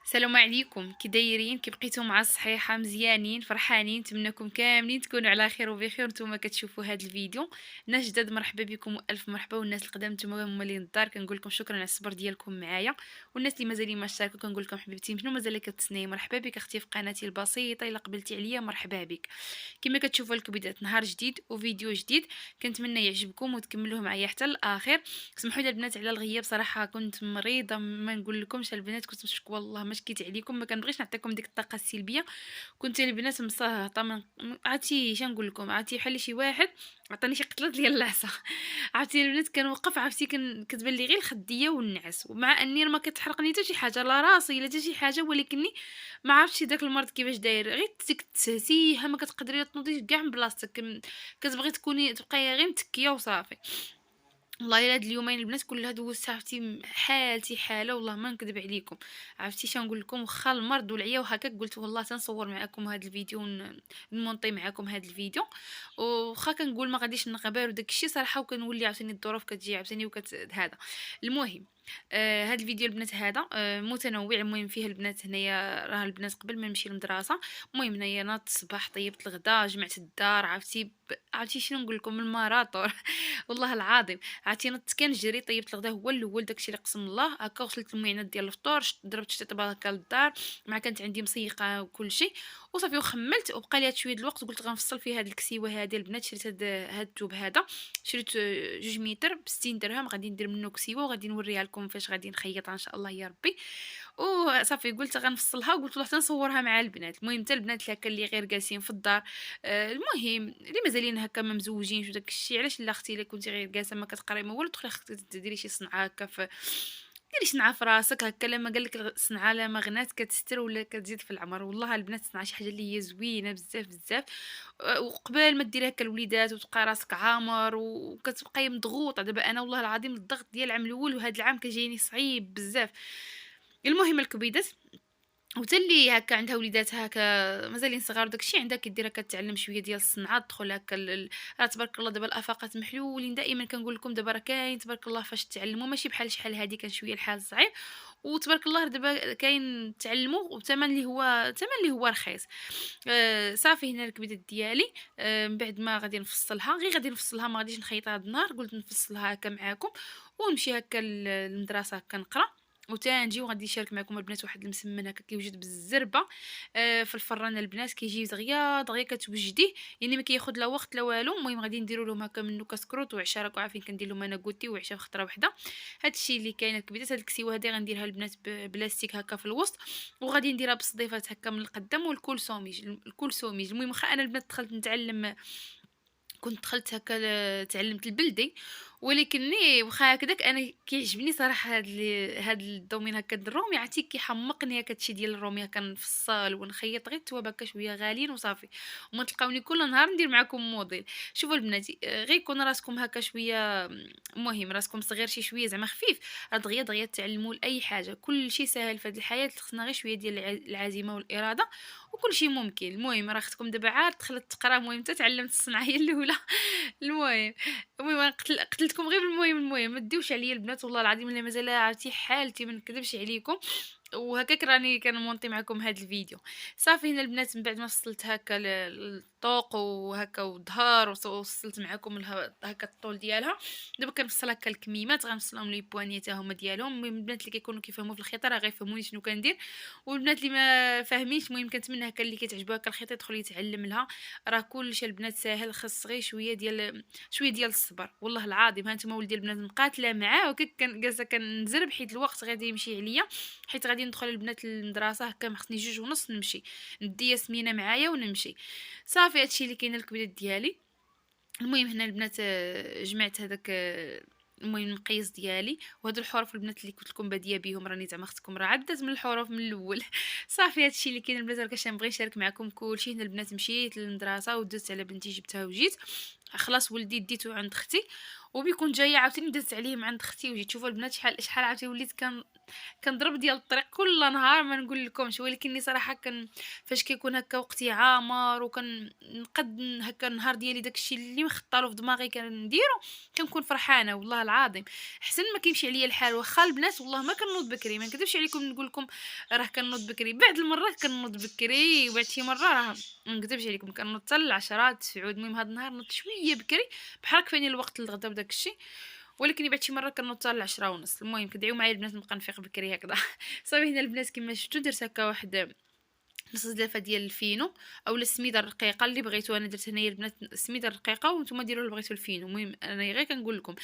السلام عليكم، كي دايرين؟ كي بقيتو مع الصحيحه؟ مزيانين فرحانين؟ نتمنىكم كاملين تكونوا على خير وبخير نتوما كتشوفوا هذا الفيديو. الناس جداد مرحبا بكم والف مرحبا، والناس القدام نتوما هما اللي للدار كنقول لكم شكرا على الصبر ديالكم معايا، والناس اللي مازالين ما اشتركوا كنقول لكم حبيبتي شنو مازال كتسناي مرحبا بك اختي في قناتي البسيطه. الا قبلتي عليا مرحبا بك. كما كتشوفوا لكم بدات نهار جديد وفيديو جديد، كنتمنى يعجبكم وتكملوه معايا حتى الاخر. سمحوا لي البنات على الغياب، صراحه كنت مريضه، ما نقول لكمش البنات، كنت مشكوى والله ما شكيت عليكم، ما كنبغيش نعطيكم ديك الطاقه السلبيه. كنت البنات مصهطه عرفتي نقول لكم، عرفتي بحال شي واحد عطاني شي قطله ديال العصا. عرفتي البنات كنوقف، عرفتي كتبان لي غير الخديه والنعاس، ومع اني ما كتحرقني حتى شي حاجه، لا راسي لا حتى شي حاجه، ولكني ما عرفتش داك المرض كيفاش داير، غير ديك التهتيها ما كتقدري تنوضي كاع من بلاصتك، كتبغي تبقاي غير متكيه وصافي. والله الا هاد اليومين البنات كلها دوزت، عرفتي حالتي حاله والله ما نكذب عليكم. عرفتي شنقول لكم، واخا المرض والعيا وهكاك قلت والله تنصور معكم هاد الفيديو نمونطي معكم هاد الفيديو. واخا كنقول ما غاديش نغبر وداك الشيء صراحه، وكنولي عاوتاني الظروف كتجي عاوتاني هذا. المهم، هاد الفيديو البنات هذا متنوع. المهم فيه البنات هنايا، راه البنات قبل ما نمشي للمدرسه، المهم هنايا ناضت الصباح طيبت الغدا جمعت الدار، عرفتي شنو نقول لكم الماراطور. والله العظيم عرفتي نضت كنجري طيبت الغدا هو الاول، داكشي اللي قسم الله هكا، وصلت المعينات ديال الفطور، ضربت شتي طبا هكا للدار، مع كانت عندي مسيقه وكل شيء وصافي، وخملت وبقى لي هاد شويه د الوقت، قلت غنفصل في هاد الكسيوه هادي البنات. شريت هاد الثوب هذا، شريت 2 متر ب 60 درهم، غادي ندير منه كسيوه وغادي نوريها لكم فاش غادي نخيطها ان شاء الله يا ربي. وصافي قلت غنفصلها، وقلت والله تنصورها مع البنات. المهم حتى البنات اللي هكا اللي غير جالسين في الدار، المهم اللي مازالين هكا ما مزوجينش وداك الشيء، علاش لا اختي الا كنتي غير جالسه ما كتقراي ما والو، دخلي اختي ديري شي صنعه هكا في، ديري صنعه في راسك هكا، لما قال لك الصنعه لا ما غنات كتستر ولا كتزيد في العمر. والله البنات صنعه شي حاجه اللي هي زوينه بزاف بزاف. وقبل ما ديري هكا الوليدات وتبقى راسك عامر وكتبقاي مضغوطه، دابا انا والله العظيم الضغط ديال العام الاول وهذا العام كيجيني صعيب بزاف. المهم الكبيدات، وحتى اللي هكا عندها وليداتها هكا مازالين صغار داكشي، عندها كدير هكا تعلم شويه ديال الصنعه، تدخل هكا راه تبارك الله دابا الافاقات محلولين. دائما كنقول لكم دابا راه كاين تبارك الله فاش تعلموا، ماشي بحال شحال هادي كان شويه الحال صعيب، وتبارك الله دابا كاين تعلموا وبثمن اللي هو رخيص. صافي هنا الكبيدات ديالي، من بعد ما غادي نفصلها، غير غادي نفصلها ما غاديش نخيطها هاد النهار، قلت نفصلها هكا معاكم ونمشي هكا للمدرسه هكا نقرا، وتنجي وغادي نشارك معكم البنات واحد المسمن هكا كيوجد بالزربه في الفران البنات، كيجي دغيا دغيا كتوجديه، يعني ما كياخذ لا وقت لا والو. المهم غادي نديروا لهم هكا منو كسكروت وعشا، راكم عارفين كندير لهم انا كوتي وعشا في خطره وحده. هادشي اللي كاين الكبيدات. هاد الكسيوه هادي غنديرها البنات بلاستيك هكا في الوسط، وغادي نديرها بالصديفات هكا من القدام والكول سوميج الكول سوميج. المهم واخا انا البنات دخلت نتعلم، كنت دخلت هكا تعلمت البلدي، ولكني واخا هكداك انا كيعجبني صراحه هاد الدومين هكا د الرومي، عرفتي كيحمقني هكا هادشي ديال الرومي، كنفصل ونخيط غير التواب هكا شويه غاليين وصافي، وما تلقاوني كل نهار ندير معكم موديل. شوفوا البنات، غير يكون راسكم هكا شويه، المهم راسكم صغير شي شويه زعما خفيف، راه دغيا دغيا تعلموا لاي حاجه، كل شيء سهل في هذه الحياه، خصنا غير شويه ديال العزيمه والاراده وكل شيء ممكن. المهم راه اختكم دابا عاد دخلت تقرا، المهم حتى تعلمت الصنعه هي الاولى. المهم، أنا قتلتكم غير بالمهم، ما تديوش عليا البنات والله العظيم الا مازال عرفتي حالتي ما نكذبش عليكم، وهكاك راني كنمونطي معكم هذا الفيديو. صافي هنا البنات من بعد ما فصلت هكا الطوق وهكا والظهر، وصلت معكم هكا الطول ديالها، دابا كنفصل هكا الكميمات، غنفصلهم لي بواني حتى هما ديالهم. المهم البنات اللي كيكونوا كيفهموا في الخيط راه غيفهموني شنو كندير، والبنات اللي ما فاهمينش المهم كنتمنى هكا اللي كتعجبو هكا الخيط يدخل يتعلم لها، راه كلشي البنات ساهل، خاص غير شويه ديال الصبر. والله العظيم ها نتوما ولدي البنات مقاتله معاه وكيك جالسه كنزرب حيت الوقت غادي يمشي عليا، حيت غادي ندخل البنات للمدرسه هكا خصني 2:30 نمشي، ندي ياسمينه معايا ونمشي. صافي هادشي اللي كاين الكبيدات ديالي. المهم هنا البنات، جمعت هذاك، المهم المقياس ديالي، وهادو الحروف البنات اللي قلت لكم باديه بهم، راني زعما اختكم راه عدات من الحروف من الاول. صافي هادشي اللي كاين البنات، راه كنبغي نشارك معكم كلشي. هنا البنات مشيت للمدرسه ودزت على بنتي جبتها وجيت، خلاص ولدي ديتو عند اختي، وبيكون جايه عاوتاني دزت عليه عند اختي وجيت. شوفوا البنات شحال عاوتاني وليت كنضرب ديال الطريق كل نهار ما نقول لكمش، ولكني صراحة فاش كيكون هكا وقتي عامر نقد هكا النهار ديالي داك الشيء اللي مخطّى له في دماغي كنديرو، كنكون فرحانة والله العظيم. حسن ما كيمشي عليَّ الحال، واخا البنات والله ما كنوض بكري، ما نكذبش عليكم نقول لكم راه كنوض بكري، بعض المرات كنوض بكري وبعد شي مرة راه ما نكذبش عليكم كنوض حتى ل10 9. المهم هاد النهار نوضت شوية بكري بحال كفاني الوقت للغدا وداك الشيء، ولكن بعد شي مرة كنوض حتى ل10:30. المهم كدعيو معايا البنات نبقى نفيق بكري هكذا. صافي هنا البنات كما شفتوا درت هكا واحد نص زلافه ديال الفينو اولا السميده الرقيقه اللي بغيتو. انا درت هنايا البنات السميده الرقيقه وانتم ديروا اللي بغيتو الفينو. المهم انا غير كنقول لكم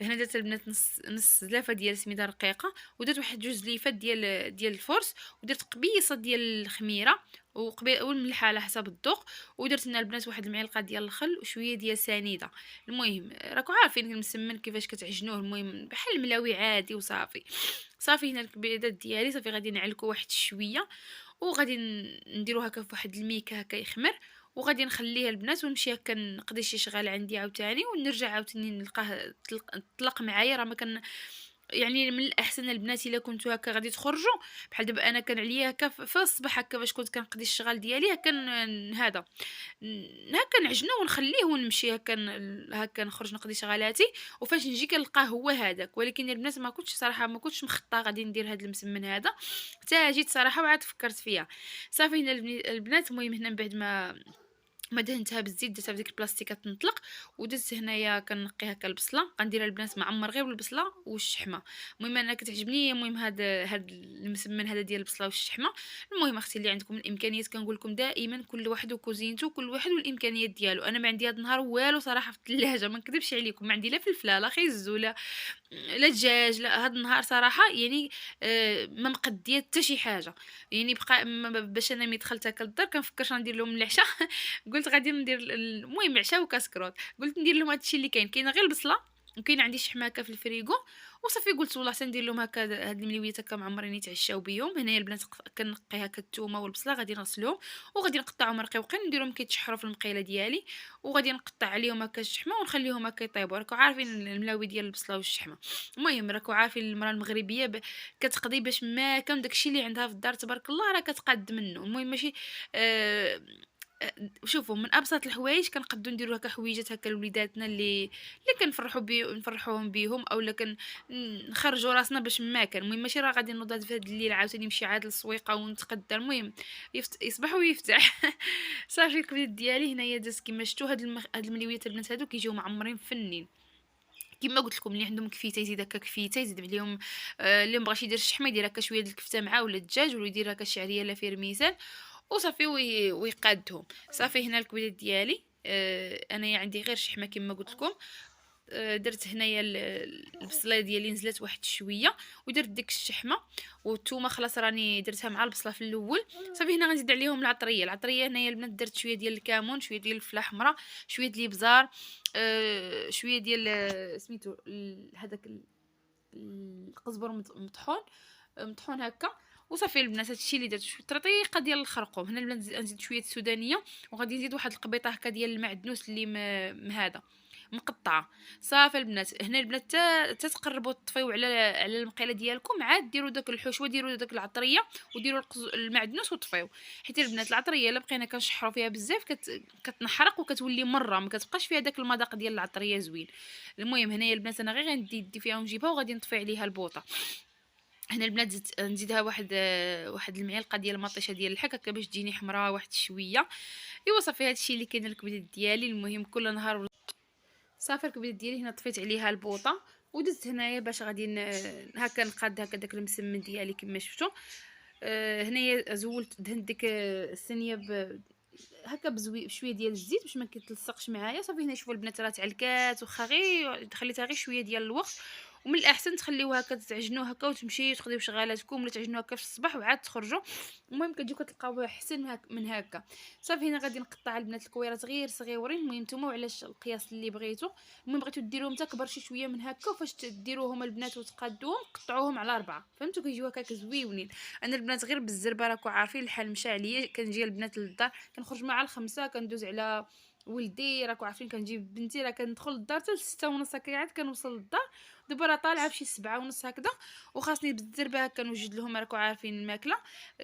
هنا درت البنات نص زلافه ديال السميده الرقيقه، ودرت واحد جوج زليفات ديال الفرص، ودرت قبيصه ديال الخميره والملح على حسب الذوق، ودرت لنا البنات واحد المعلقه ديال الخل وشويه ديال سنيده. المهم راكم عارفين المسمن كيفاش كتعجنوه، المهم بحال الملاوي عادي وصافي. صافي هنا الكبيدات ديالي صافي غادي نعلكو واحد شويه، وغادي نديرو هكا فواحد الميكا هكا يخمر، وغادي نخليه البنات ونمشي هكا نقضي شي شغال عندي عاوتاني، ونرجع عاوتاني نلقاه طلق معايا. راه ما كان يعني من الاحسن البنات الا كنتو هكا غادي تخرجوا بحال دابا انا كان عليا هكا في الصباح هكا باش كنت كنقضي الشغال ديالي هكا هذا هكا نعجنو ونخليه ونمشي هكا هكا نخرج نقضي شغالاتي، وفاش نجي كنلقاه هو هذاك. ولكن البنات ما كنتش صراحه ما كنتش مخططه غادي ندير هذا المسمن هذا، حتى جيت صراحه وعاد فكرت فيها. صافي هنا البنات المهم هنا من بعد ما دهنتها بالزيت درتها في ديك البلاستيكه تنطلق، ودزت هنايا كنقي هكا البصله غنديرها البنات معمر غير بالبصله والشحمه. المهم انا كتعجبني المهم هاد المسمن هذا ديال البصله والشحمه. المهم اختي اللي عندكم الامكانيات كنقول لكم دائما كل واحد وكوزينته، كل واحد والامكانيات ديالو. انا ما عندي هاد النهار والو صراحه في الثلاجه، ما نكذبش عليكم ما عندي لا فلفله لا خيز لا دجاج لا. هاد النهار صراحه يعني ما مقديه حتى شي حاجه. يعني بقى باش انا ملي دخلت هكا للدار كنفكر شنو ندير لهم العشاء. قلت غادي ندير المهم عشاء وكاسكروط. قلت ندير لهم هادشي اللي كاين غير البصله، وكاين عندي شحمه هكا في الفريغو وصافي. قلت والله سندير لهم هكا هاد الملويات هكا معمرين يتعشاو بيهم. هنايا البنات كنقي هكا الثومه والبصله غادي نغسلهم وغادي نقطعهم رقيقين نديرهم كيتشحروا في المقيله ديالي، وغادي نقطع عليهم هكا الشحمه ونخليهم هكا يطيبوا. راكم عارفين الملاوي ديال البصله والشحمه. المهم راكم عارفين المراه المغربيه كتقضي باش ما كان داكشي اللي عندها في الدار تبارك الله راه كتقاد منه. المهم ماشي آه شوفوا من ابسط الحوايج كنقدو نديرو هكا حويجات هكا لوليداتنا اللي نفرحوهم بيهم، اولا نخرجوا راسنا باش ما كان. المهم ماشي راه غادي نوض في هاد الليل عاوتاني نمشي عاد للسويقه ونتقدى. المهم يصبح ويفتح. صافي الكبيد ديالي هنايا دازت كما شفتوا. هاد المليويات البنات هادو كيجيو معمرين فنين. كما قلت لكم اللي عندهم كفيته يزيد هكا كفيته يزيد عليهم. اللي مبغاش يدير الشحمه يدير هكا شويه د الكفته معاه ولا الدجاج، ولا يدير هكا الشعريه لا فيرميسان وصافي ويقادهم. صافي هنا الكبيدات ديالي انايا عندي غير شحمه كما قلت لكم. درت هنايا البصله ديالي نزلت واحد شويه، ودرت ديك الشحمه والثومه خلاص راني درتها مع البصله في الاول. صافي هنا غنزيد عليهم العطريه هنايا البنات درت شويه ديال الكمون، شويه ديال الفله حمراء، شويه ديال الابزار، شويه ديال سميتو هذاك القزبر مطحون هكا. وصافي البنات هادشي اللي درت شويه طريقه ديال الخرقوم. هنا البنات نزيد شويه السودانيه، وغادي نزيد واحد القبيطه هكا ديال المعدنوس اللي هذا مقطعه. صافي البنات هنا البنات تقربوا تطفيو على المقيله ديالكم، عاد ديروا داك الحشوه ديروا داك العطريه وديروا المعدنوس وطفيو. حيت البنات العطريه الا بقينا كنشحروا فيها بزاف كتنحرق وكتولي مره ما كتبقاش فيها داك المذاق ديال العطريه زوين. المهم هنايا البنات انا غير غندي يدي فيها ونجيبها وغادي نطفي عليها البوطه. هنا البنات نزيدها واحد المعلقه ديال المطيشه ديال الحك هكا باش تجيني حمراء واحد شويه. ايوا صافي هادشي اللي كاين الكبيدات ديالي. المهم كل نهار صافي الكبيدات ديالي هنا طفيت عليها البوطه ودزت هنايا باش غادي هكا نقاد هكا داك المسمن ديالي كما شفتوا. هنايا زولت دهنت ديك الصينيه هكا بشويه ديال الزيت باش ما كيتلصقش معايا. صافي هنا شوفوا البنات راه تعلكات واخا غير خليتها غير شويه ديال الوقت. ومن الاحسن تخليوها هكا تعجنوا هكا وتمشيو تقضيو شغالاتكم، ولا تعجنوا هكا في الصباح وعاد تخرجوا. المهم كتجيو كتلقاوها احسن من هكا. صافي هنا غادي نقطع البنات الكويرات غير صغيورين. المهم نتوما وعلاش القياس اللي بغيتو. المهم بغيتو ديروهم حتى كبر شي شويه من هكا، وفاش ديروهم البنات وتقادوهم قطعوهم على 4 فهمتوا كيجيو هكاك زويونين. انا البنات غير بالزربه راكو عارفين الحال مشى عليا. كنجي البنات للدار كنخرج مع 5 كندوز على ولدي راكو عارفين كنجيب بنتي راه كندخل للدار حتى 6:30 هكا عاد كنوصل للدار. دابا راه طالعه بشي 7:30 هكذا، وخاصني بالزربه هكا نوجد لهم، راكم عارفين الماكله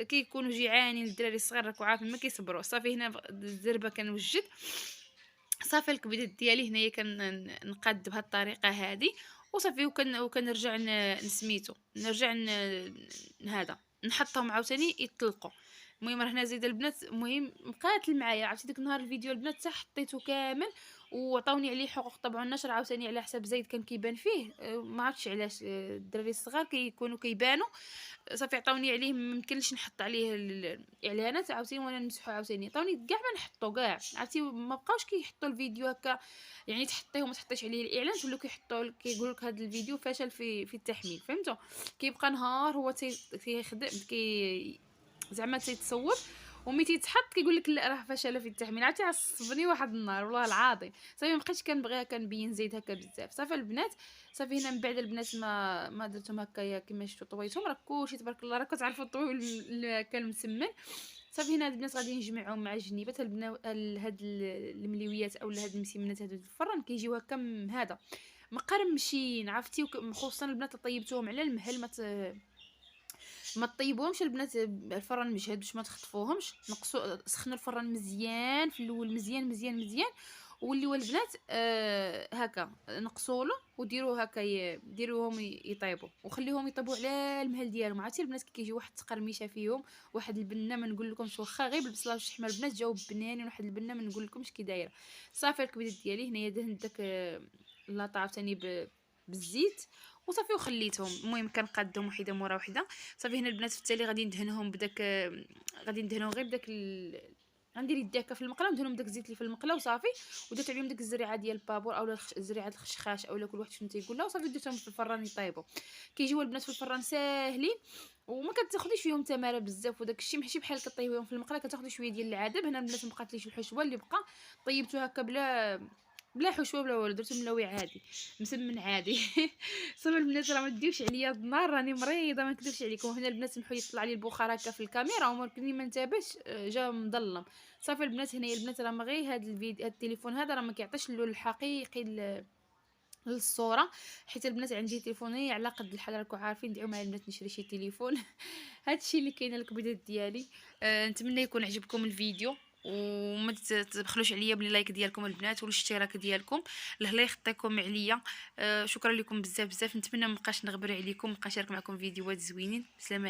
كيكونوا جيعانين الدراري الصغار، راكم عارفين ما كيصبروا. صافي هنا الزربه كنوجد. صافي الكبيدات ديالي هنايا نقاد بهاد الطريقه هذه، وصافي وكنرجع نسميتو نرجع هذا نحطهم عاوتاني يطلقوا. المهم راه هنا زايده البنات، المهم مقاتل معايا، عرفتي ديك النهار الفيديو البنات حتى حطيته كامل وعطاوني عليه حقوق طبع النشر عاوتاني على حساب زايد كان كيبان فيه. ما عرفتش علاش الدراري الصغار كيكونوا كيبانوا. صافي عطاوني عليه ميمكنليش نحط عليه الاعلانات عاوتاني وانا نمسحو عاوتاني، عطاوني كاع ما نحطو كاع، عرفتي ما بقاوش كيحطوا الفيديو هكا يعني تحطيه وما تحطيش عليه الاعلان، ولاو كيحطوا كيقول لك هذا الفيديو فشل في التحميل، فهمتوا؟ كيبقى نهار هو تيخدم زعما تيتصور، وملي تيتحط كيقول لك لا راه فشل في التحميل. عرفتي عصبني واحد النهار والله العظيم. صافي ما بقيتش كنبغيها كنبين زيد هكا بزاف. صافي البنات، صافي هنا من بعد البنات ما درتهم هكايا كما شفتوا طويتهم، راه كلشي تبارك الله راه كتعرفوا الطوي كان مسمن. صافي هنا البنات غادي نجمعهم مع الجنيبات هاد المليويات او هاد المسمنات هادو في الفران كيجيو هكا هذا مقرمشين، عرفتي؟ خصوصا البنات اللي طيبتوهم على المهل ما تطيبوهمش البنات الفران مجهد باش ما تخطفوهمش. سخنوا الفران مزيان في الاول، مزيان مزيان مزيان، واللي هو البنات هكا نقصوا له وديروه هكا ديروهم يطيبوا وخليهم يطيبوا على المهل ديالهم. عرفتي البنات كيجي واحد التقرميشه فيهم، واحد البنه ما نقول لكمش، واخا غير بالبصله والشحمه البنات جاوا بنانين، واحد البنه ما نقول لكمش كي دايره. صافي الكبيدات ديالي هنايا دهنت داك لاطا ثاني بالزيت وصافي وخليتهم. المهم كنقادهم وحده مورا وحده. صافي هنا البنات في التالي غادي ندهنهم بداك غادي ندهنهم غير بداك غندير يدي هكا في المقله وندهنهم بداك الزيت اللي في المقله وصافي، ودرت عليهم ديك الزريعه ديال البابور اولا زريعه الخشخاش اولا كل واحد شنو تيقول لها، وصافي درتهم في الفران يطيبوا. كيجيو البنات في الفران ساهلين وما كتاخذيش فيهم تماره بزاف وداك الشيء، ماشي بحال كطيبيهم في المقله كتاخذي شويه ديال العذاب. هنا البنات مبقات ليش الحشوه اللي بقى طيبته هكا بلا حشوه بلا والو، درتو ملوي عادي مسمن عادي. صافي البنات راه ما تديوش عليا النار، راني مريضه ما نكذبش عليكم. هنا البنات سمحوا لي يطلع لي البخار هكا في الكاميرا ولكن ما انتبهش جا مظلم. صافي البنات هنايا البنات راه غير هاد الفيديو هاد التليفون هذا راه ما كيعطيش اللون الحقيقي للصوره، حيت البنات عندي تليفوني على قد الحال راكم عارفين. دعيو معايا البنات نشري شي تليفون. هادشي اللي كاين الكبيدات ديالي. نتمنى يكون عجبكم الفيديو، وما تبخلوش عليا باللايك ديالكم البنات والاشتراك ديالكم، الله يخطيكم عليا. شكرا لكم بزاف بزاف. نتمنى ما نبقاش نغبر عليكم، نبقى نشارك معكم فيديوهات زوينين. سلام.